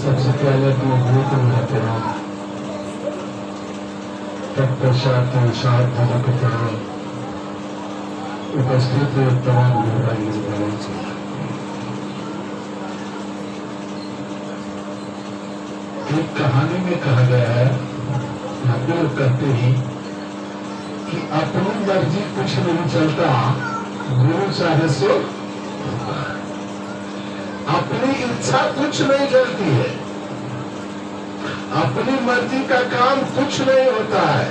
सबसे पहले अपने गुरु को मिलाते हैं, तत्पश्चात सात धर्म के तरह उपस्थित तमाम गुरु भाई से एक कहानी में कहा गया है, हम लोग कहते हैं कि अपनी मर्जी कुछ नहीं चलता, गुरु चाहे सो अपनी इच्छा कुछ नहीं चलती है, अपनी मर्जी का काम कुछ नहीं होता है,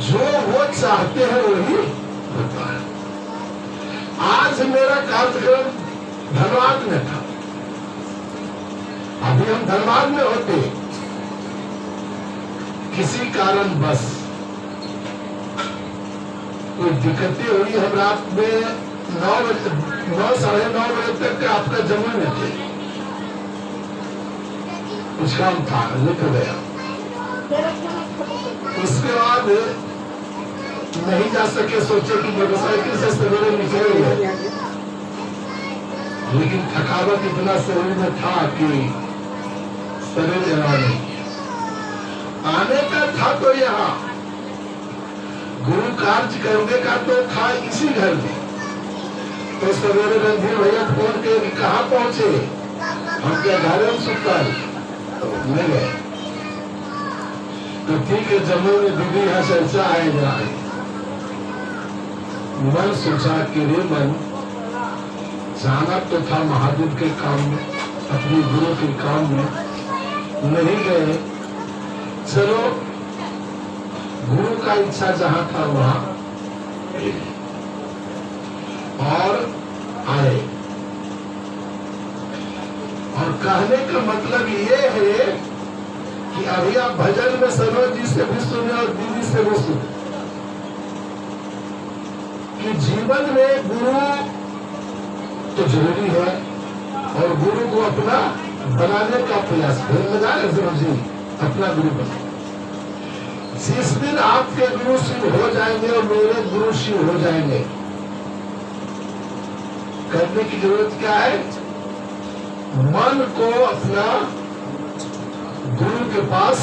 जो वो चाहते हैं वही होता है। आज मेरा कार्यक्रम धनबाद में था, अभी हम धनबाद में होते, किसी कारण बस कोई दिक्कतें हुई, हम रात में 9 साढ़े 9 बजे तक आपका जमुई में थे, कुछ काम था, लिख गया। उसके बाद नहीं जा सके, सोचे कि मोटरसाइकिल से सवेरे निकलेंगे, लेकिन थकावट इतना शरीर में था कि शरीर जमा नहीं। आने का था तो यहाँ गुरु कार्य करने का तो था इसी घर में, तो सवेरे रणधीर भैया फोन के कहाँ पहुंचे, हम क्या घर में सुतल नहीं गए, तो ठीक है जम्मू में दीदी यहाँ चर्चा आए जाए। मन सोचा कि रे मन जाना तो था महादेव के काम में, अपने गुरु के काम में, नहीं गए। चलो गुरु का इच्छा जहां था वहां और आए। और कहने का मतलब ये है कि अभी आप भजन में सरोज जी से भी सुने और दीदी से भी सुने कि जीवन में गुरु तो जरूरी है, और गुरु को अपना बनाने का प्रयास लगाए। सरोज जी अपना गुरु बना, जिस दिन आपके गुरु शिव हो जाएंगे और मेरे गुरु शिव हो जाएंगे, करने की जरूरत क्या है, मन को अपना गुरु के पास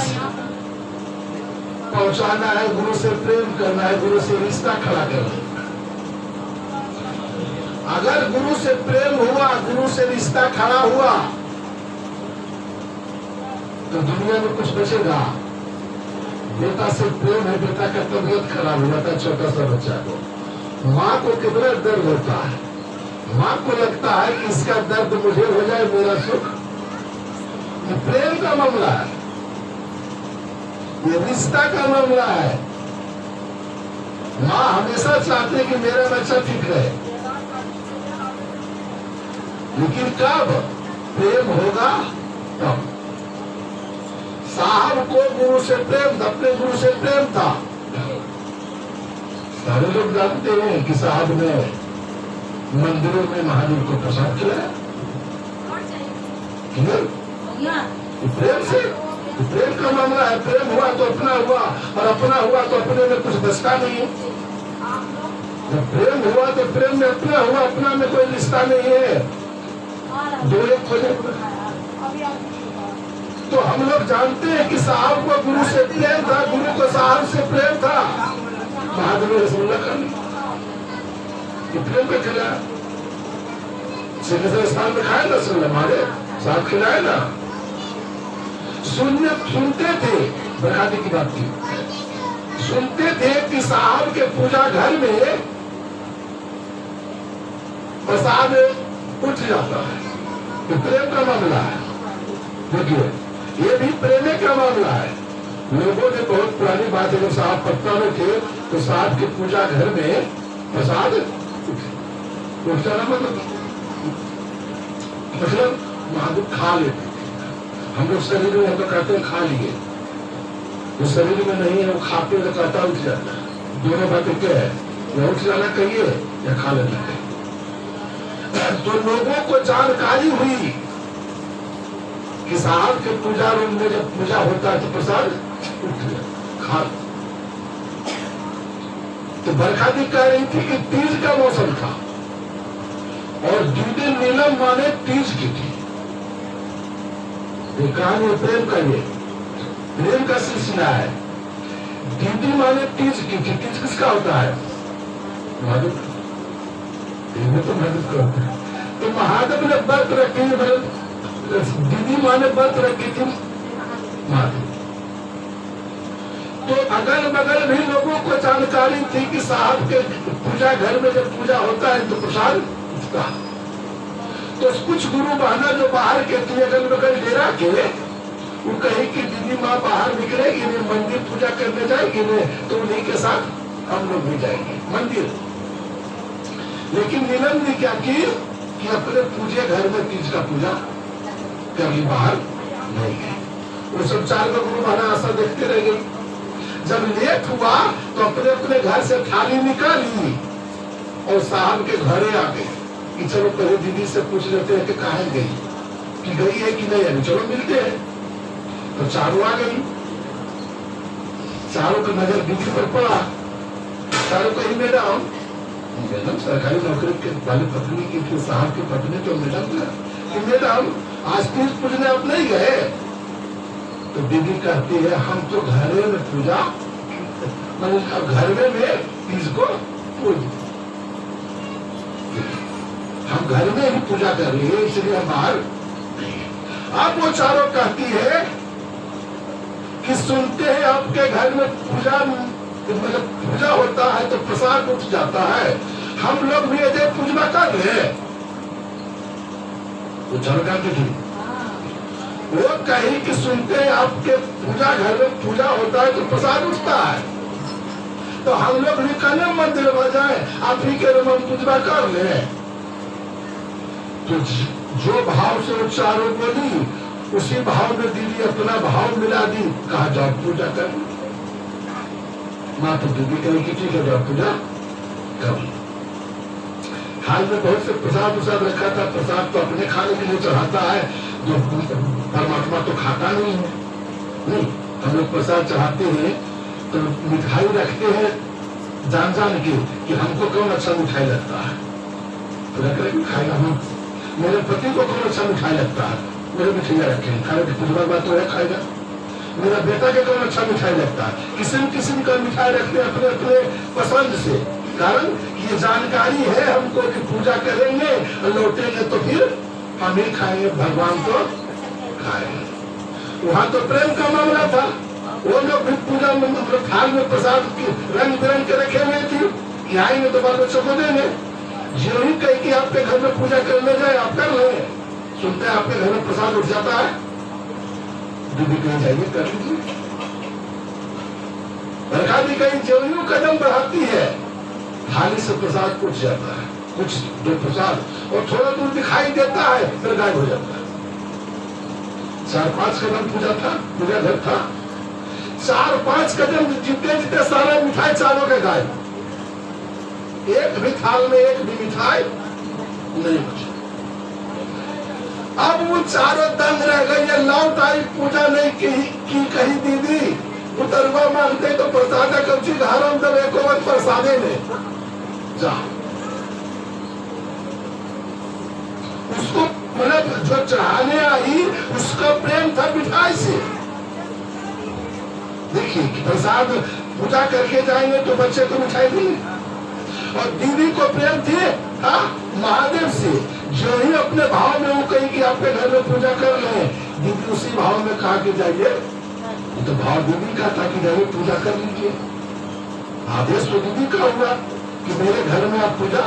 पहुंचाना है, गुरु से प्रेम करना है, गुरु से रिश्ता खड़ा करना है। अगर गुरु से प्रेम हुआ, गुरु से रिश्ता खड़ा हुआ, तो दुनिया में कुछ बचेगा। बेटा से प्रेम है, बेटा का तबियत खराब हुआ था, छोटा सा बच्चा को, माँ को कितना दर्द होता है, माँ को लगता है कि इसका दर्द मुझे हो जाए, मेरा सुख। ये प्रेम का मामला है, ये रिश्ता का मामला है। माँ हमेशा चाहती है कि मेरा बच्चा ठीक रहे, लेकिन कब प्रेम होगा तब। साहब को गुरु से प्रेम था, अपने गुरु से प्रेम था। सारे लोग जानते हैं कि साहब ने मंदिरों में महादेव को प्रसाद खिलाया, प्रेम से। प्रेम का मामला है, प्रेम हुआ तो अपना हुआ, और अपना हुआ तो अपने में कुछ बचता नहीं। जब प्रेम हुआ तो प्रेम में अपना हुआ, अपना में कोई रिश्ता नहीं है, दो एक हो जाए। तो हम लोग जानते हैं कि साहब को गुरु से प्रेम था, गुरु को साहब से प्रेम था। महादेव रसगुल्ला खाने प्रेम का खिलाया, सिंहेश्वर स्थान में खाए ना रसगुल्ला, हमारे साहब खिलाए ना। सुनते थे, बरखाती की बात थी, सुनते थे कि साहब के पूजा घर में प्रसाद उठ जाता है, तो प्रेम का मामला है। देखिए ये भी प्रेम का मामला है। लोगों ने बहुत पुरानी बात है, जब साहब पटना में थे तो साहब के पूजा घर में प्रसाद उठना मतलब महादेव खा लेते। हम लोग शरीर में तो कहते हैं खा लिए, जो शरीर में नहीं है वो खाते तो कहता उठ जाता है। दोनों बातें क्या है, या उठ जाना कहिए या खा लेना कहिए। तो लोगों को जानकारी हुई कि साहब के पूजा रूम में जब पूजा होता है तो प्रसाद खा। तो बरखाती कह रही थी कि तीज का मौसम था और द्वितीय नीलम माने तीज की थी। ये कहानी है प्रेम का, ये प्रेम का सिलसिला है। दीदी माने तीज की थी, तीज किसका होता है? महादेव। तो मदद करते हैं, तो महादेव ने व्रत रखी, दीदी माने व्रत रखी थी महादेव। तो अगल बगल भी लोगों को जानकारी थी कि साहब के पूजा घर में जब पूजा होता है तो प्रसाद उठता। तो कुछ गुरु बहना जो बाहर के थी अगल बगल डेरा के, वो कही कि दीदी माँ बाहर निकलेगी नहीं, मंदिर पूजा करने जाएगी नहीं, तो उन्हीं के साथ हम लोग भी जाएंगे मंदिर। लेकिन नीलम ने क्या की कि अपने पूजे घर में तीज का पूजा कर ली, बाहर नहीं गई। वो सब 4 गुरु बहना आशा देखते रह गई। जब लेट हुआ तो अपने अपने घर से थाली निकाली और साहब के घरे आ गए कि चलो पहले दीदी से पूछ लेते हैं कि कहाँ गई, कि गई है कि नहीं है, चलो मिलते हैं। तो चारों आ गई, चारों का नजर दीदी पर पड़ा। चारों कही मैडम सरकारी नौकरी के वाली पत्नी की थी, साहब की पत्नी तो मैडम कि मैडम आज तीज पूजने आप नहीं गए? तो दीदी कहती है हम तो घरे में पूजा, मतलब घर में तीज को पूज, हम घर में ही पूजा कर रही है, इसलिए हम बाहर नहीं। अब वो चारों कहती है कि सुनते हैं आपके घर में पूजा, मतलब पूजा होता है तो प्रसाद उठ जाता है, हम लोग भी ऐसे पूजा कर रहे। वो चारों कहती थी, वो कहीं कि सुनते हैं आपके पूजा घर में पूजा होता है तो प्रसाद उठता है, तो हम लोग भी कने मंदिर में जाए, आप ही के रूम में पूजा कर ले। तो जो भाव से उच्चारों बोली उसी भाव में दीदी अपना भाव मिला दी, कहा जाओ पूजा कर। माँ तो दीदी कही कि ठीक है जाओ पूजा कर। हाल में बहुत से प्रसाद उसाद रखा था, प्रसाद तो अपने खाने के लिए चढ़ाता है, जो परमात्मा तो खाता नहीं है। नहीं, हम लोग प्रसाद चढ़ाते हैं तो मिठाई रखते हैं जान जान के कि हमको कौन अच्छा मिठाई लगता है, तो रख रहे खाएगा। हम मेरे पति को कौन अच्छा मिठाई लगता है, मेरे मिठाइया रखे खाने की कुछ बात तो है खाएगा। मेरा बेटा के कौन अच्छा मिठाई लगता है, किस्म किस्म का मिठाई रखते हैं अपने अपने पसंद से। कारण ये जानकारी है हमको कि पूजा करेंगे और लौटेंगे तो फिर हम ही खाएंगे, भगवान तो खाएंगे। वहाँ तो प्रेम का मामला था, वो लोग भी पूजा में मतलब थाल में प्रसाद रंग बिरंग के रखे हुए थे कि आएंगे तो बाल बच्चों को देंगे। जो ही कही कि आपके घर में पूजा करने जाए आप कर ले, सुनते हैं आपके घर में प्रसाद उठ जाता है, दीदी कहीं जाइए कर लीजिए। बरखादी कहीं जो ही कदम बढ़ाती है थाली से प्रसाद उठ जाता है, कुछ जो प्रसाद और थोड़ा दूर दिखाई देता है फिर गायब हो जाता है। 4-5 कदम पूजा था, पूजा घर था, 4-5 कदम जितने जितने सारे मिठाई चारों के गायब, एक भी थाल में एक भी मिठाई नहीं बची। अब वो चारों दंग रह गई, ये लौट आई पूजा नहीं की कही दीदी उतरवा मांगते तो प्रसाद कब्जी घारम तब एक प्रसादे ने जा उसको मतलब जो चढ़ाने आई उसका प्रेम था मिठाई से। देखिए कि प्रसाद पूजा करके जाएंगे तो बच्चे को मिठाई देंगे, और दीदी को प्रेम थे महादेव से। जो ही अपने भाव में वो कही कि आपके घर में पूजा कर रहे, दीदी उसी भाव में कहा कि जाइए, तो भाव दीदी का था कि जाइए पूजा कर लीजिए। आदेश तो दीदी का हुआ कि मेरे घर में आप पूजा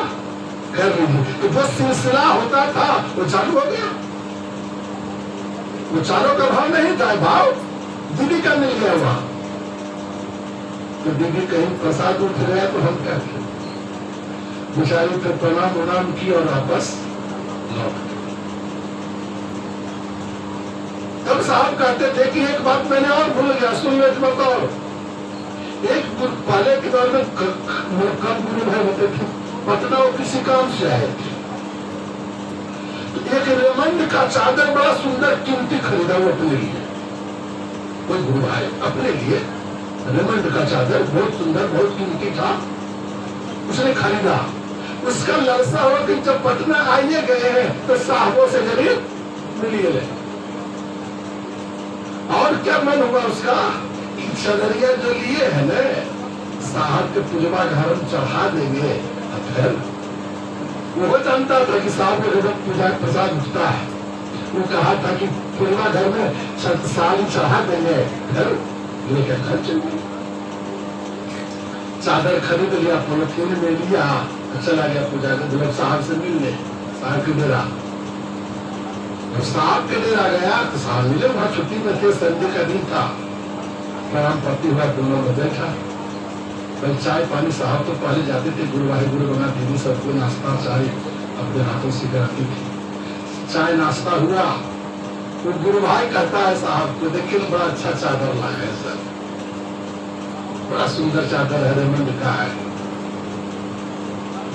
कर लीजिए। तो जो सिलसिला होता था वो चालू हो गया, वो चारों का भाव नहीं था, भाव दीदी का मिल गया वहां। तो दीदी कहीं प्रसाद उठ गया तो हम क्या किए, बेचारी को प्रणाम उनाम की और वापस लौट। तब साहब कहते थे कि एक बात मैंने और भूल गया, सुन लो बताओ। एक पहले के दौर में कम गुरु भाई होते थे, पटना वो किसी काम से आए थे, तो एक रेमंड का चादर बड़ा सुंदर कीमती खरीदा वो अपने लिए, कोई गुरु भाई अपने लिए रेमंड का चादर बहुत सुंदर बहुत कीमती था, उसने खरीदा। उसका ललसा हो कि जब पटना आइए गए हैं तो साहबों से जरूर मिलिए ले। और क्या मन हुआ उसका? चदरिया जो लिए है ना, साहब के पूजवा घर में चढ़ा देंगे। फिर वो जानता था कि साहब को जब पूजा प्रसाद उठता है, वो कहा था कि पूजवा घर में साली चढ़ा देंगे। फिर लेकर घर चल गए, चादर खरीद लिया, पॉलिथीन में लिया, चला गया पूजा के दिन साहब से मिलने। साहब के डेरा, साहब के डेरा गया तो साहब मिले, वहां छुट्टी में थे, संडे का दिन था। प्रणाम पति हुआ, दोनों में देखा, भाई चाय पानी। साहब तो पहले जाते थे, गुरु बना दीदी सबको नाश्ता चाय अपने हाथों से कराती थी। चाय नाश्ता हुआ, तो गुरु भाई कहता है साहब को, देखिए बड़ा अच्छा चादर लाया है सर, बड़ा सुंदर चादर है, रेमंड का है,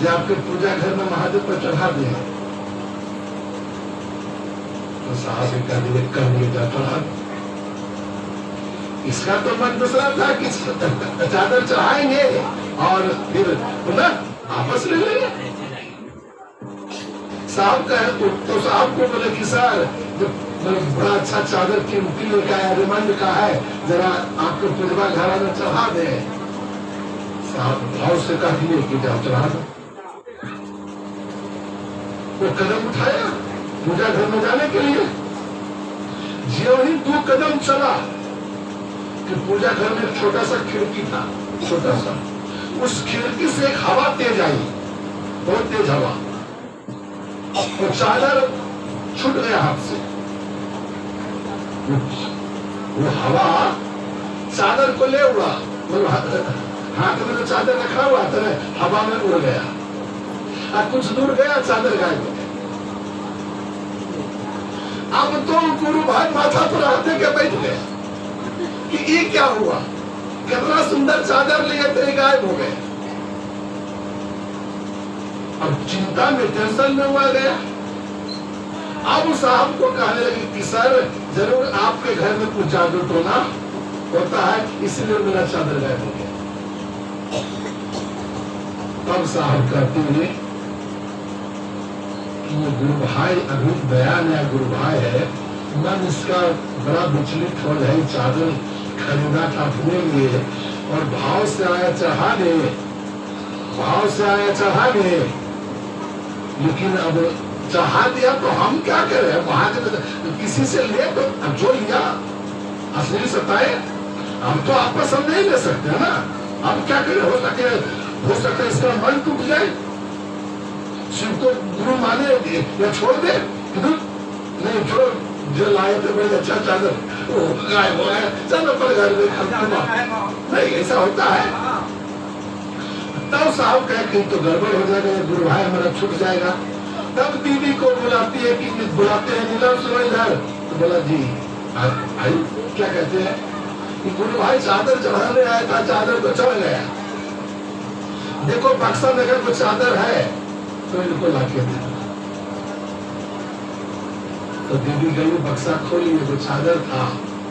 जो आपके पूजा घर में महादेव पर चढ़ा दे। तो साहब का दिवस कर लिए चढ़ा। इसका तो मन दूसरा था कि चादर चढ़ाएंगे और फिर पुनः आपस ले लेंगे। साहब का तो साहब को बोले कि सर बड़ा अच्छा चादर कीमती का है, रेमंड का है, जरा आपको पूजवा घरा में चढ़ा दे। साहब भाव से कह दिए कि जाओ चढ़ा दो। वो कदम उठाया पूजा घर में जाने के लिए, जो ही 2 कदम चला कि पूजा घर में एक छोटा सा खिड़की था, छोटा सा, उस खिड़की से एक हवा तेज आई, बहुत तेज हवा, और चादर छूट गया हाथ से। वो हवा चादर को ले उड़ा, हाथ में तो चादर रखा हुआ था, हवा में उड़ गया, और कुछ दूर गया चादर गायब हो गया। अब तो गुरु भाई माथा पर हाथ के बैठ गए कि ये क्या हुआ, कितना सुंदर चादर लिए थे, गायब हो गए। अब चिंता में, टेंशन में हुआ गया। अब साहब को कहने लगे कि सर जरूर आपके घर में कुछ जादू टोना होता है, इसलिए मेरा चादर गायब हो गया। तब साहब कहते हैं कि ये गुरु भाई अभी नया नया गुरु भाई है, मन इसका बड़ा विचलित हो जाए, चादर खरीदा था अपने लिए और भाव से आया चढ़ाने, भाव से आया चढ़ाने, लेकिन अब चढ़ा दिया तो हम क्या करें? वहां किसी से ले तो जो लिया असली सताए, हम तो आपस हम नहीं ले सकते ना। अब क्या करें? हो सके इसका मन टूट जाए, शिव को गुरु माने या छोड़ दे, नहीं छोड़, जो लाए थे बड़े अच्छा चादर गायब हो गया, चलो पर घर में नहीं, ऐसा होता है। तब साहब कहे कि तो गड़बड़ हो जाएगा, गुरु भाई हमारा छूट जाएगा। तब दीदी को बुलाती है कि बुलाते हैं, नीलम सुनो इधर। तो बोला जी भाई क्या कहते हैं कि गुरु भाई चादर चढ़ाने आया था, चादर तो चढ़ गया, देखो बक्सा में अगर कोई चादर है तो इनको लाके दे। तो दीदी गई बक्सा खोली, जो चादर था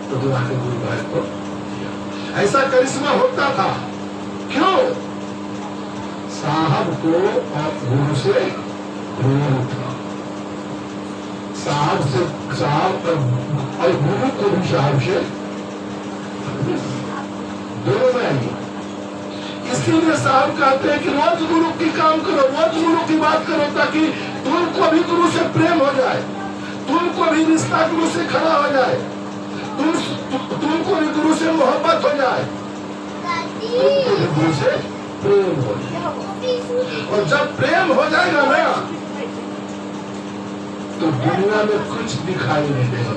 तो जो आके गुरु भाई को दिया। ऐसा करिश्मा होता था। क्यों? साहब को और गुरु से प्रेम था, साहब से, साहब और गुरु को भी साहब से दोनों में आएंगे। इसीलिए साहब कहते हैं कि रोज गुरु की काम करो, रोज गुरु की बात करो, ताकि तुमको भी गुरु से प्रेम हो जाए, तुमको भी रिश्ता गुरु से खड़ा हो जाए, तुमको भी गुरु से मोहब्बत हो जाए, तुमको भी गुरु से प्रेम हो जाए। और जब प्रेम हो जाएगा ना तो दुनिया में कुछ दिखाई नहीं देगा।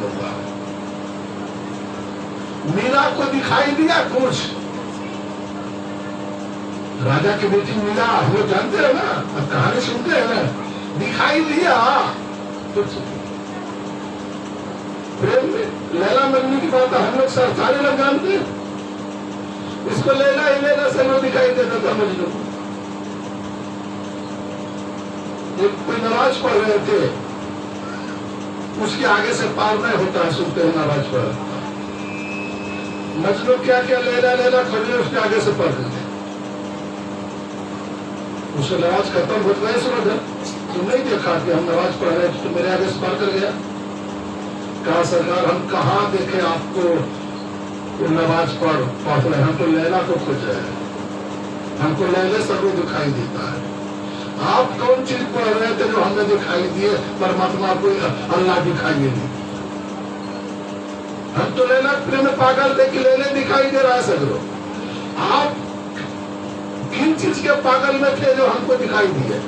मीरा को दिखाई दिया कुछ, राजा की बेटी मीरा, वो जानते हैं ना, अब कहानी सुनते हैं ना, दिखाई दिया कुछ। प्रेम में लैला मजनू की बात हम लोग सारे लोग जानते हैं, उसको लैला ही लैला से वो दिखाई देता था मजनू। कोई नमाज पढ़ रहे थे, उसके आगे से पार नहीं होता, सुनते हैं नमाज पढ़, मजनू क्या क्या लैला लैला खड़े उसके आगे से पढ़ रहे थे, उसको नमाज खत्म होता है, सुनो तुम नहीं देखा कि हम नमाज पढ़ रहे हैं तो मेरे आगे से पार कर गया। कहा सरकार हम कहाँ देखे आपको तो नमाज पढ़ रहे, हमको लैला को खोज रहे हैं, हमको लैले सब दिखाई देता है। आप कौन चीज पढ़ रहे थे जो हमें दिखाई दिए, परमात्मा को अल्लाह दिखाई दी? हम तो लैला प्रेम में पागल थे कि लैले दिखाई दे रहा है सगरो। आप किन चीज के पागल में थे जो हमको दिखाई दिए?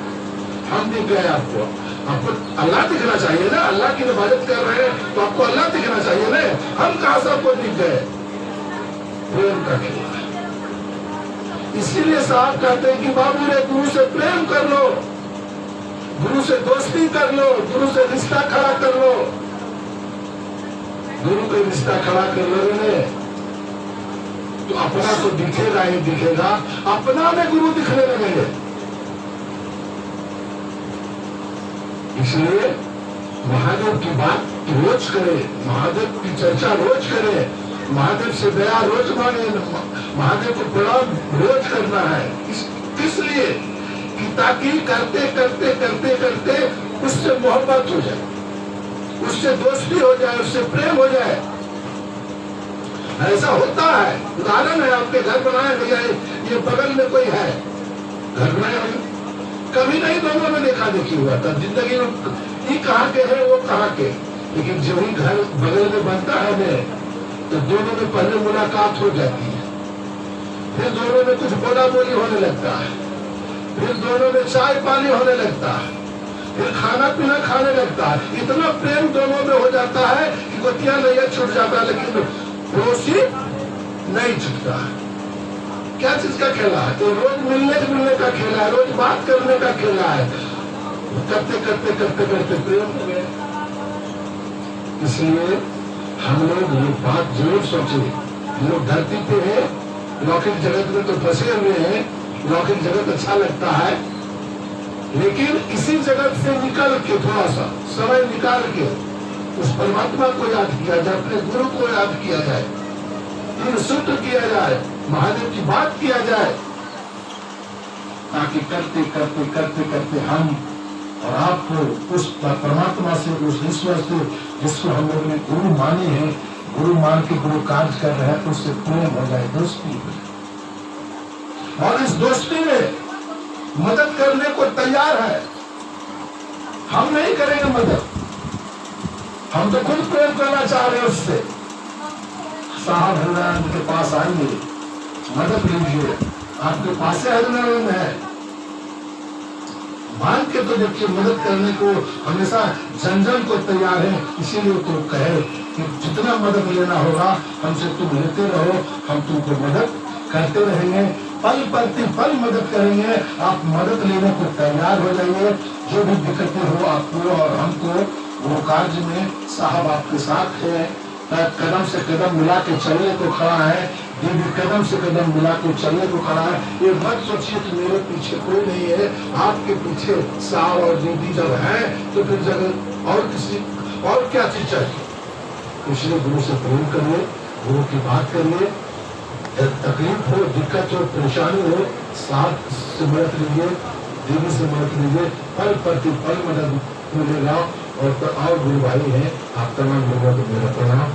हम दिख गए आपको। आपको अल्लाह दिखना चाहिए ना, अल्लाह की इबादत कर रहे हैं तो आपको अल्लाह दिखना चाहिए ना। हम कहां से आपको दिख गए? प्रेम का खेला है। इसीलिए साहब कहते हैं कि बाबू रे गुरु से प्रेम कर लो, गुरु से दोस्ती कर लो, गुरु से रिश्ता खड़ा कर लो। गुरु का रिश्ता खड़ा कर लोगे तो अपना तो दिखेगा ही दिखेगा, अपना में गुरु दिखने लगेंगे। इसलिए महादेव की बात रोज करे, महादेव की चर्चा रोज करे, महादेव से दया रोज मांगे, महादेव को प्रणाम रोज करना है। किस लिए? कि ताकि करते करते करते करते उससे मोहब्बत हो जाए, उससे दोस्ती हो जाए, उससे प्रेम हो जाए। ऐसा होता है। उदाहरण है, आपके घर बनाया गया है, ये बगल में कोई है, घर बनाया गया, कभी नहीं दोनों में देखा देखी हुआ था जिंदगी में, ये कहाँ के है वो कहाँ के, लेकिन जब ही घर बगल में बनता है में तो दोनों में पहले मुलाकात हो जाती है, फिर दोनों में कुछ बोला बोली होने लगता है, फिर दोनों में चाय पानी होने लगता है, फिर खाना पीना खाने लगता है। इतना प्रेम दोनों में हो जाता है कि गोतिया नहीं छूट जाता है, लेकिन पड़ोसी नहीं छूटता है। क्या चीज का खेला है? तो रोज मिलने का खेला है, रोज बात करने का खेला है। करते करते करते करते प्रेम हो गए। इसलिए हम लोग ये बात जरूर सोचे, हम लोग धरती पे है, लौकिक जगत में तो फंसे हुए हैं, लौकिक जगत अच्छा लगता है, लेकिन इसी जगत से निकल के थोड़ा सा समय निकाल के उस परमात्मा को याद किया जाए, अपने गुरु को याद किया जाए, इन सूत्र किया जाए, महादेव की बात किया जाए, ताकि करते करते करते करते हम और आपको उस परमात्मा से, उस ईश्वर से जिसको हम लोग ने गुरु माने हैं, गुरु मान के गुरु कार्य कर रहे हैं, उससे प्रेम हो जाए, दोस्ती हो जाए। और इस दोस्ती में मदद करने को तैयार है। हम नहीं करेंगे मदद, हम तो खुद प्रेम करना चाह रहे हैं उससे। साहब हरिनारायण के पास आएंगे, मदद लीजिए, आपके पास से हरिनारायण है, मान के तो देखिए मदद करने को हमेशा जन को तैयार है। इसीलिए तो कहे कि जितना मदद लेना होगा हमसे तुम लेते रहो, हम तुमको मदद करते रहेंगे, पल प्रति पल मदद करेंगे। आप मदद लेने को तैयार हो जाइए। जो भी दिक्कतें हो आपको और हमको, वो कार्य में साहब आपके साथ है। कदम से कदम मिला के चलने को खड़ा है, दीदी कदम से कदम मिला के चलने को खड़ा है। ये मत सोचिए कि मेरे पीछे कोई नहीं है, आपके पीछे साहब और दीदी जब है तो फिर जगह और किसी और क्या चीज चाहिए। इसलिए गुरु से प्रेम करिए, गुरु की बात करिए, तकलीफ हो, दिक्कत हो, परेशानी हो, साथ से मदद लीजिए, दीदी से मदद लीजिए, पल प्रति पल मदद मिलेगा। और गुरु भाई हैं, आप तमाम लोगों को मेरा प्रणाम।